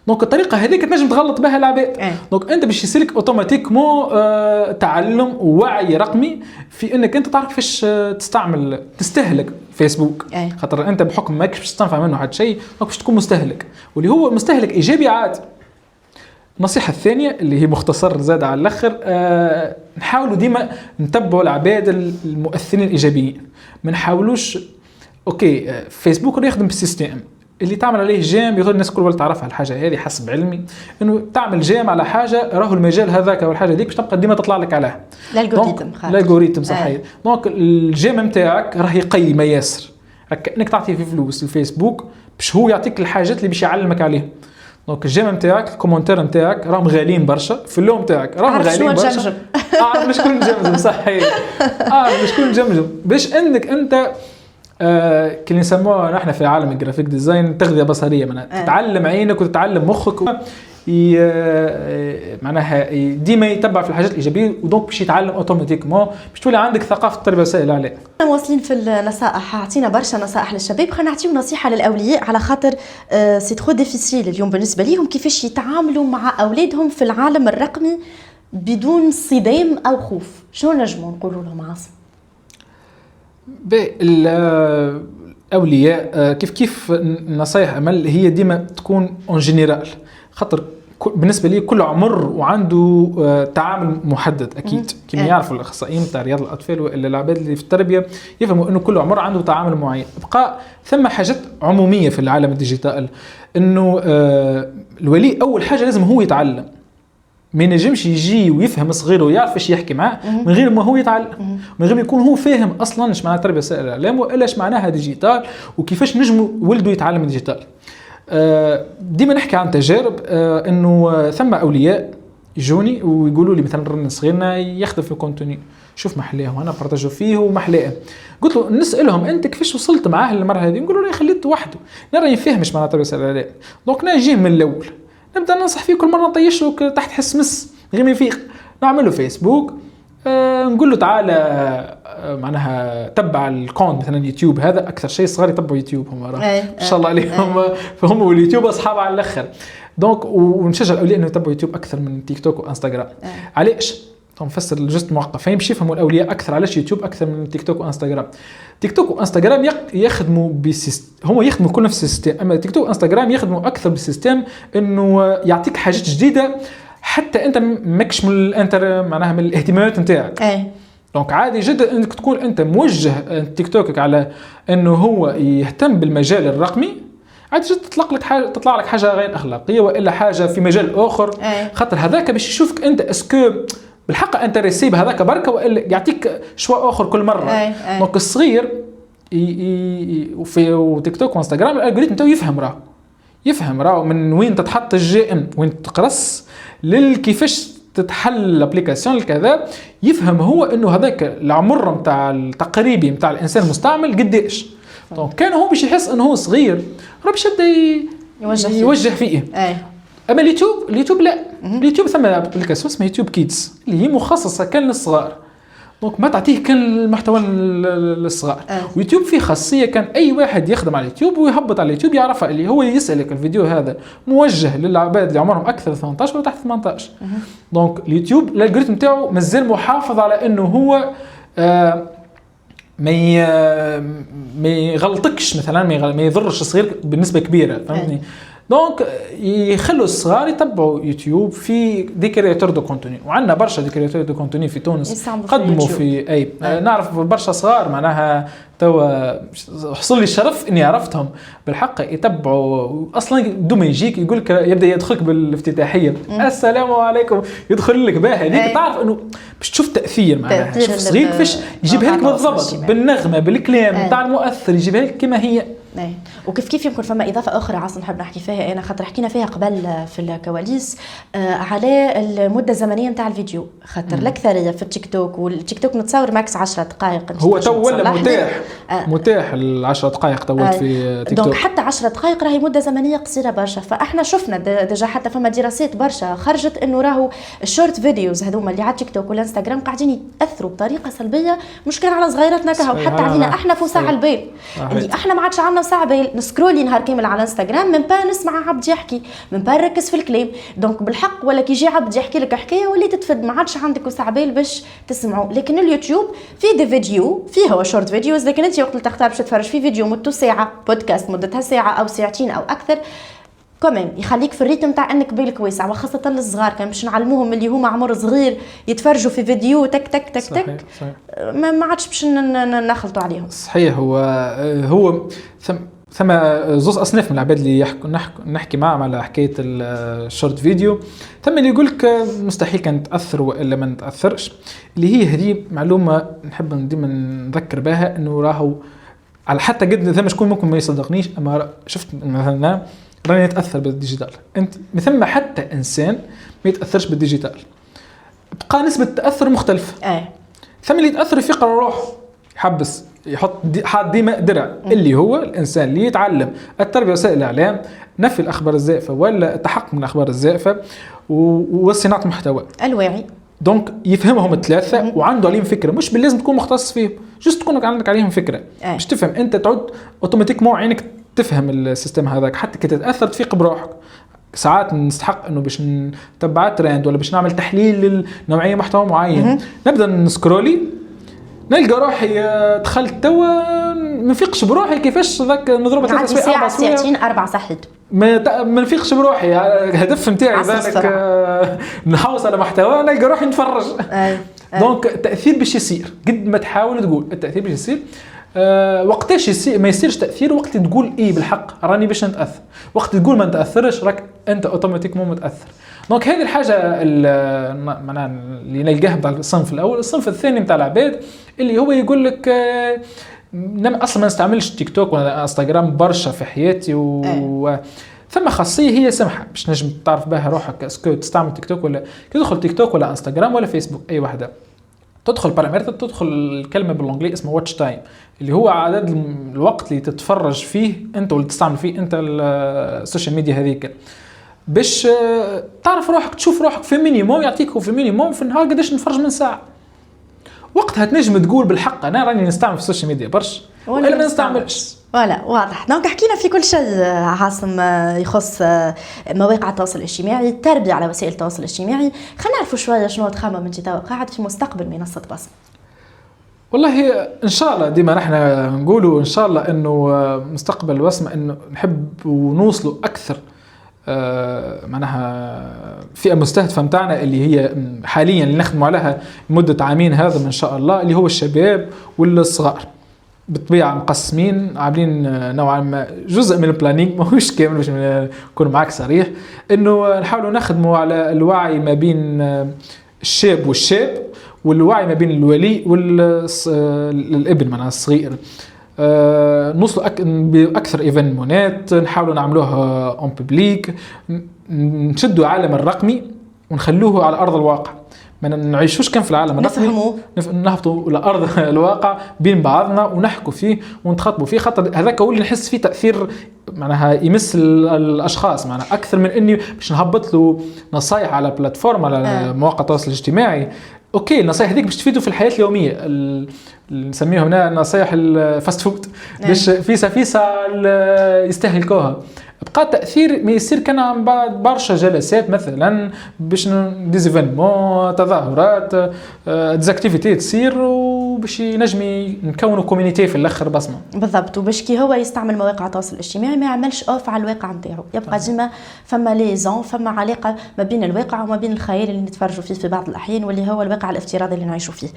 Speaker 2: دونك الطريقه هذيك تنجم تغلط بها العباد. دونك انت باش يصيرك اوتوماتيكمون تعلم ووعي رقمي في انك انت تعرف كيفاش تستهلك فيسبوك، خاطر انت بحكم ماكش باش تنفع منه حتى شيء، دونك باش تكون مستهلك، واللي هو مستهلك ايجابي عادي. النصيحة الثانية اللي هي مختصر زاد على الأخر، نحاولوا ديما نتبعوا العباد المؤثرين الإيجابيين، ما نحاولوش أوكي فيسبوك يخدم بالسيستم اللي تعمل عليه جيم يظل الناس كل تعرفها الحاجة هذه حسب علمي، إنه تعمل جيم على حاجة راهو المجال هذاك أو الحاجة ذيك باش تبقى ديما تطلع لك عليها الالغوريتم صحيح. دونك الجيم نتاعك راه يقيم ياسر، كأنك تعطيه في فلوس الفيسبوك باش هو يعطيك الحاجات اللي باش يعلمك عليها. دونك الجيم نتاعك الكومنتير نتاعك راهم غاليين برشا، في اللوم نتاعك راهم غاليين برشا، عارف شكون مجمجم صحيح، عارف شكون مجمجم باش انك انت كي نسموه نحن في عالم الجرافيك ديزاين تغذية بصرية، معناها تتعلم عينك وتتعلم مخك معناها ديما يتبع في الحاجات الإيجابية، ودونك باش يتعلم اوتوماتيكمون باش تولي عندك ثقافة التربية وسائل الإعلام.
Speaker 1: واصلين في النصائح، عطينا برشا نصائح للشباب، خلينا نعطيو نصيحة للأولياء على خاطر سي ترو ديفيسيل اليوم بالنسبة ليهم كيفاش يتعاملوا مع أولادهم في العالم الرقمي بدون صدام أو خوف. شنو نجموا نقولوا لهم عاصم؟
Speaker 2: الأولياء كيف النصائح أمل هي ديما تكون اون جينيرال، خاطر بالنسبة لي كل عمر وعنده تعامل محدد أكيد، كما يعرفوا الأخصائيين تاع رياض الأطفال وإلا العباد اللي في التربية يفهموا إنه كل عمر عنده تعامل معين. بقى ثم حاجات عمومية في العالم الديجيتال، إنه الولي أول حاجة لازم هو يتعلم، ما ينجمش يجي ويفهم صغيره ويعرف ايش يحكي معاه من غير ما هو يتعلم، من غير ما يكون هو فاهم اصلا ايش معناها تربيه وسائل الاعلام والا ايش معناها ديجيتال وكيفاش نجم ولده يتعلم ديجيتال. ديما نحكي عن تجارب، انه ثم اولياء يجوني ويقولوا لي مثلا رن صغيرنا يخدم في كونتوني، شوف محلاه وانا بارطاجو فيه ومحلاه، قلت له نسالهم انت كيفاش وصلت معاه للمره هذه، نقولوا لي خليته وحده نرى يفهم ايش معناها تربيه وسائل الاعلام، دونك نجيه من الاول نبدا ننصح فيه كل مره نطيشه تحت حس مس غير ما يفيق، نعمل له فيسبوك نقول له تعالى معناها تبع الكونت مثلا يوتيوب، هذا اكثر شيء صغار يتبعوا يوتيوب هم ما شاء الله عليهم، فهم واليوتيوب اصحاب على الاخر. دونك ونشجع الاولياء انه يتبعوا يوتيوب اكثر من تيك توك وانستغرام. علاش؟ نفسر الجزء موقف، فين باش يفهموا الاولياء اكثر علاش يوتيوب اكثر من تيك توك وانستغرام. تيك توك وانستغرام يخدموا هم يخدموا كل نفس السيستم، اما تيك توك وانستغرام يخدموا اكثر بالسيستم انه يعطيك حاجات جديده حتى انت ماكش من الانتر معناها من الاهتمامات نتاعك. دونك عادي جدا انك تكون انت موجه تيك توكك على انه هو يهتم بالمجال الرقمي، عادي جدا تطلع لك حاجه غير اخلاقيه والا حاجه في مجال اخر. خاطر هذاك باش يشوفك انت اسكو بالحق انت ريسيب هذاك بركه والا يعطيك شواء اخر كل مره. دونك الصغير وفي تيك توك وانستغرام الالغوريثم تو يفهم راه من وين تتحط الجائم، وين تقرص كيفاش تتحل الابليكاسيون الكذا، يفهم هو انه هذاك العمر نتاع التقريبي نتاع الانسان المستعمل قديش. دونك كان هو باش يحس انه هو صغير راه باش يبدا يوجه فيه. اما اليوتيوب لا، اليوتيوب ثم ابليكاسيون اسمها يوتيوب كيدز اللي هي مخصصه كان للصغار، دونك ما تعطيه كان المحتوى للصغار. ويوتيوب فيه خاصيه كان اي واحد يخدم على اليوتيوب ويهبط على اليوتيوب يعرفها، اللي هو يسالك الفيديو هذا موجه للعباد اللي عمرهم اكثر 18 ولا تحت 18. دونك اليوتيوب الالغوريثم تاعو مازال محافظ على انه هو ما يغلطكش مثلا، ما يضرش الصغير بنسبه كبيره، فهمتني؟ دونك يخلوا الصغار يتبعوا يوتيوب في دي كرياتور دو كونتوني، وعندنا برشا دي كرياتور دو كونتوني في تونس قدموا في اي نعرف برشا صغار معناها توا حصل لي الشرف اني عرفتهم بالحق يتبعوا اصلا دوما يجيك يقول لك يبدا يدخلك بالافتتاحيه السلام عليكم، يدخل لك بها هذيك تعرف انه باش تشوف تاثير معناها، شوف صغير كيفاش يجيبها لك بالضبط بالنغمه بالكلام نتاع المؤثر، يجيبها لك كما هي.
Speaker 1: وكيف يمكن فما اضافه اخرى عاصم نحب نحكي فيها انا، خاطر حكينا فيها قبل في الكواليس على المده الزمنيه نتاع الفيديو، خاطر الاكثريه في التيك توك، والتيك توك متصور ماكس 10 دقائق
Speaker 2: هو تو ولا متاح ال10 دقائق توت في تيك توك.
Speaker 1: دونك حتى 10 دقائق راهي مده زمنيه قصيره برشا، فاحنا شفنا ديجا حتى فما دراسات برشا خرجت انه راهو الشورت فيديوز هذوما اللي على تيك توك والانستغرام قاعدين ياثروا بطريقه سلبيه، مش كان على صغيراتنا كهو حتى علينا احنا في ساعه البال اللي احنا ما عادش عندنا ساعه بال نسكرولي نهار كامل على انستغرام من با نسمع عبد يحكي، من با نركز في الكلام. دونك بالحق ولا كي يجي عبد يحكي لك حكايه وليت تتفد ما عادش عندك ساعه بال باش تسمعوا. لكن اليوتيوب فيه دي فيديو فيه هو شورت فيديوز، لكن انت وقت اللي تختار باش تتفرج في فيديو مدته ساعه، بودكاست مدتها ساعه او ساعتين او اكثر، كمان يخليك في الريتم تاع انك بالك واسع، وخاصه للصغار كان باش نعلموهم اللي هما عمر صغير يتفرجوا في فيديو تك تك تك صحيح. تك صحيح. ما عادش باش نخلطوا عليهم.
Speaker 2: صحيح. هو ثم زوز اصناف من العباد اللي نحكي معهم على حكايه الشورت فيديو، ثم اللي يقولك مستحيل كان تاثر والا ما نتاثرش، اللي هي هذه معلومه نحب ديما نذكر بها، انه راهو على حتى قد ثم شكون ممكن ما يصدقنيش، اما شفت مثلا راني نتاثر بالديجيتال، انت ثم حتى انسان ما يتاثرش بالديجيتال بقى نسبه التاثر مختلفه. ثم اللي يتاثر يفيق الروح يحبس حاط ديما درع، اللي هو الانسان اللي يتعلم التربيه وسائل الاعلام، نفي الاخبار الزائفه ولا التحقق من الاخبار الزائفه وصناعه محتوى
Speaker 1: الواعي.
Speaker 2: دونك يفهمهم الثلاثه وعنده عليهم فكره، مش باللازم تكون مختص فيهم، جست تكون عندك عليهم فكره باش تفهم، انت تعود اوتوماتيكمون عينك تفهم السيستم هذاك، حتى كي تتاثر تفيق بروحك. ساعات نستحق انه باش نتبع ترند ولا باش نعمل تحليل لنوعيه محتوى معين، نبدا نسكرولي نلقى روحي دخلت توا ما نفيقش بروحي كيفاش ذاك نضرب 3
Speaker 1: ساعات ساعتين 4 صحيت
Speaker 2: ما نفيقش بروحي. الهدف نتاعي ذلك نحوس على محتوى نلقى روحي نتفرج. دونك التاثير باش يصير قد ما تحاول تقول التاثير باش يصير. وقتاش يصير ما يصيرش تاثير؟ وقت تقول ايه بالحق راني باش نتاثر، وقت تقول ما نتاثرش راك انت اوتوماتيكمون متاثر. دونك هذه الحاجه معناها اللي نلقاها نتاع الصنف الاول. الصنف الثاني نتاع العباد اللي هو يقول لك اصلا ما نستعملش تيك توك ولا انستغرام برشا في حياتي ثم خاصيه هي سمحه باش نجم تعرف بها روحك اسكو تستعمل تيك توك ولا تدخل تيك توك ولا انستغرام ولا فيسبوك اي واحده، تدخل بارامتر، تدخل الكلمه بالانجليزي اسمه واتش تايم، اللي هو عدد الوقت اللي تتفرج فيه انت واللي تستعمل فيه انت السوشيال ميديا هذيك، باش تعرف روحك تشوف روحك في مينيموم، يعطيك في مينيموم في النهار قداش نتفرج من ساعه. وقتها تنجم تقول بالحق انا راني نستعمل في السوشيال ميديا برشا ولا ما نستعملش.
Speaker 1: ولا واضح. دونك حكينا في كل شيء عاصم يخص مواقع التواصل الاجتماعي، التربيه على وسائل التواصل الاجتماعي. خلينا نعرفوا شويه شنو تخمم انت تو قاعد في مستقبل منصه بصمه.
Speaker 2: والله ان شاء الله ديما نحن نقولوا ان شاء الله انه مستقبل بصمه انه نحب ونوصلوا اكثر معناها فئه مستهدفه متاعنا اللي هي حاليا اللي نخدموا عليها لمده عامين هذا ان شاء الله، اللي هو الشباب والصغار. بالطبيعه مقسمين عاملين نوعا ما جزء من البلانينج ماهوش كامل باش نكون معك صريح، انه نحاولوا نخدموا على الوعي ما بين الشاب والشاب، والوعي ما بين الولي والابن معناها الصغير. نوصلوا باكثر ايفنمونات نحاولوا نعملوها اون بوبليك، نشدوا العالم الرقمي ونخلوه على ارض الواقع، ما نعيشوش كان في العالم الرقمي، نهبطوا لارض الواقع بين بعضنا ونحكوا فيه ونتخاطبوا فيه، خاطر هذاك هو اللي نحس فيه تاثير معناها يمس الاشخاص، معناها اكثر من اني باش نهبط له نصايح على بلاتفورم على مواقع التواصل الاجتماعي. اوكي النصايح هذيك باش تفيدوا في الحياه اليوميه، نسميهم هنا نصايح الفاست فود، باش فيسا يستهلكوها. بقى التاثير ما يصير كان عن بعد برشا جلسات مثلا باش ديزيفينمون تظاهرات ديزاكتيفيتي تصير، وباش ينجم نكونوا كوميونيتي في الاخر بصمه.
Speaker 1: بالضبط. وباش كي هو يستعمل مواقع التواصل الاجتماعي ما يعملش اوف على الواقع نتاعو، يبقى ديما فما ليزون، فما علاقه ما بين الواقع وما بين الخيال اللي نتفرجوا فيه في بعض الاحيان واللي هو الواقع الافتراضي اللي نعيشوا فيه.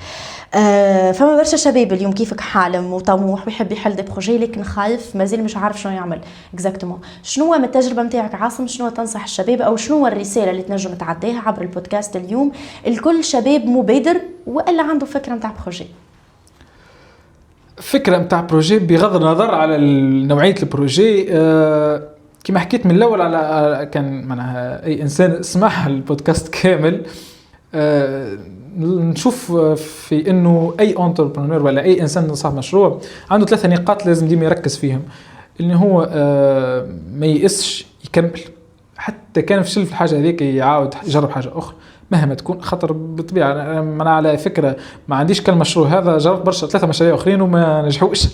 Speaker 1: فما برشا شباب اليوم كيفك حالم وطموح ويحب يحل دي بروجي لكن خايف مازال مش عارف شنو يعمل اكزاكتومون. شنو من التجربه نتاعك عاصم، شنو تنصح الشباب او شنو الرساله اللي تنجم تعديها عبر البودكاست اليوم الكل شباب مبادر والا عنده فكره نتاع بروجي؟
Speaker 2: فكره نتاع بروجي بغض النظر على نوعيه البروجي، كما حكيت من الاول على كان معناها اي انسان سمع البودكاست كامل نشوف في انه اي انتربرونور ولا اي انسان صاحب مشروع عنده 3 نقاط لازم ديما يركز فيهم، اللي هو ما ييأسش يكمل، حتى كان فشل في الحاجه هذيك يعاود يجرب حاجه اخرى مهما تكون، خطر بالطبيعه انا على فكره ما عنديش كالمشروع هذا، جربت برشا 3 مشاريع اخرين وما نجحوش،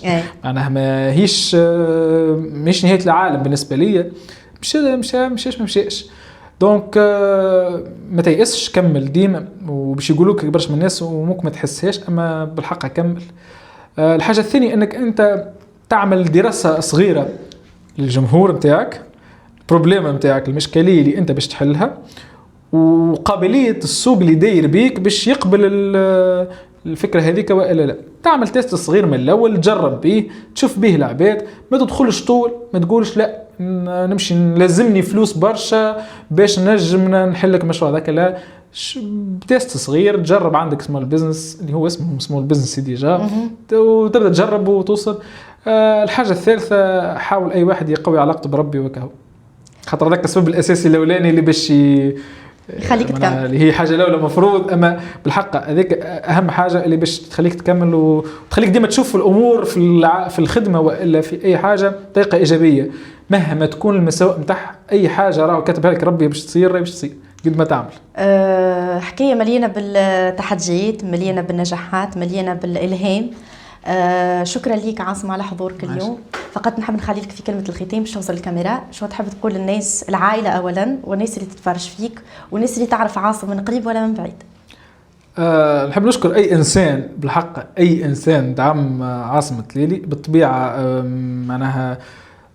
Speaker 2: معناها ما هيش مش نهايه العالم بالنسبه لي، مشيش دونك ما تيأسش، كمل ديما، وباش يقولوك برشا من الناس وممكن ما تحسهاش اما بالحق كمل. الحاجه الثانيه انك انت تعمل دراسه صغيره للجمهور نتاعك، البروبليم نتاعك، المشكليه اللي انت باش تحلها، وقابليه السوق اللي داير بيك باش يقبل الفكره هذيك والا لا. تعمل تيست صغير من الاول، تجرب بيه، تشوف بيه العباد، ما تدخلش طول، ما تقولش لا نمشي لازمني فلوس برشا باش نجم نحلك مشروع ذاك، لا تيست صغير، تجرب عندك سمول بزنس اللي هو اسمه سمول بزنس ديجا، وتبدا تجرب وتوصل. الحاجه الثالثه حاول اي واحد يقوي علاقته بربي وكهو، خاطر ذاك السبب الاساسي الاولاني اللي باش
Speaker 1: يخليك تكمل،
Speaker 2: اللي هي حاجه الاولى مفروض، اما بالحق هذيك اهم حاجه اللي باش تخليك تكمل وتخليك ديما تشوف الامور في الخدمه والا في اي حاجه بطريقه ايجابيه، مهما تكون المساوئ نتاع اي حاجه راه كاتبها لك ربي باش تصير قد ما تعمل.
Speaker 1: حكايه مليانه بالتحديات، مليانه بالنجاحات، مليانه بالالهام. شكرا ليك عاصم على حضورك اليوم. فقط نحب نخلي لك في كلمه الختام باش توصل الكاميرا، شو تحب تقول للناس، العائله اولا والناس اللي تتفرج فيك والناس اللي تعرف عاصم من قريب ولا من بعيد؟
Speaker 2: نحب نشكر اي انسان، بالحق اي انسان دعم عاصم التليلي، بالطبيعه معناها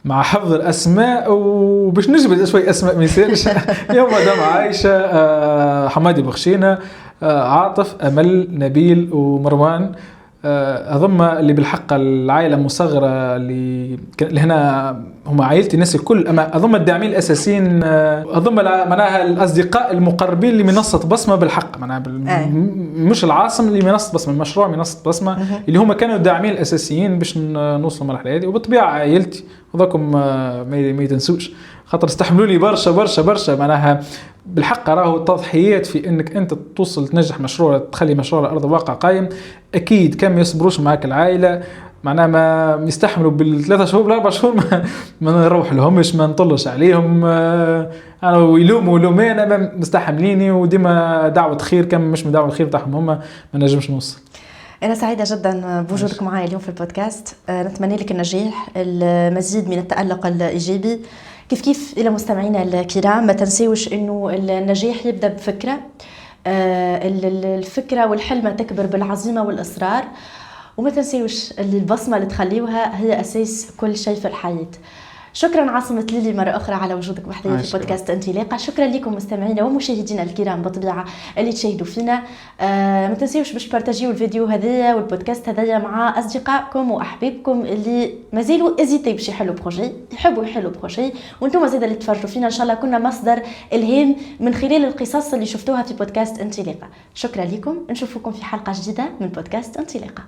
Speaker 2: مع حفظ الاسماء وباش نجبد شوي اسماء ما يصيرش يوم مدام عايشه، حمادي بخشينه، عاطف، امل، نبيل ومروان، أظن اللي بالحق العائلة مصغرة اللي هنا هم عائلتي الناس الكل، أما أظن الداعمين الأساسيين أظن معناها الأصدقاء المقربين لمنصة بصمة بالحق، معناها مش العاصم اللي منصة بصمة، المشروع منصة بصمة اللي هم كانوا الداعمين الأساسيين باش نوصلوا المرحلة هذه، وبالطبيعة عائلتي وذاكم ما يتنسوش، خاطر استحملوني برشا برشا برشا، معناها بالحق راهو التضحيات في انك انت توصل تنجح مشروع، تخلي مشروع على ارض الواقع قايم، اكيد كم يصبروش معك العائله، معناها ما يستحملوا بالثلاثة شهور بالاربع شهور ما نروح لهمش، ما نطلش عليهم، انا ويلوموا ولومين انا مستحمليني، وديما دعوه خير، كم مش من دعوه الخير تاعهم هم ما نجمش نوصل.
Speaker 1: أنا سعيدة جدا بوجودك معي اليوم في البودكاست. نتمنى لك النجاح، المزيد من التألق الإيجابي. كيف إلى مستمعينا الكرام، ما تنسيوش إنه النجاح يبدأ بفكرة، الفكرة والحلمة تكبر بالعزيمة والإصرار، وما تنسيوش البصمة اللي تخليوها هي أساس كل شيء في الحياة. شكرا عاصمة ليلي مرة أخرى على وجودك معي في بودكاست انطلاقة. شكرا لكم مستمعينا ومشاهدينا الكرام بطبيعة اللي تشاهدوا فينا. ما تنسيوش باش تبارتاجيو الفيديو هذايا والبودكاست هذايا مع أصدقائكم وأحبابكم اللي مازالوا ازيتي باش يحلوا بروجي، يحبوا يحلوا بروجي، وانتم زيدا اللي تفرجوا فينا إن شاء الله كنا مصدر إلهام من خلال القصص اللي شفتوها في بودكاست انطلاقة. شكرا لكم، نشوفكم في حلقة جديدة من بودكاست انطلاقة.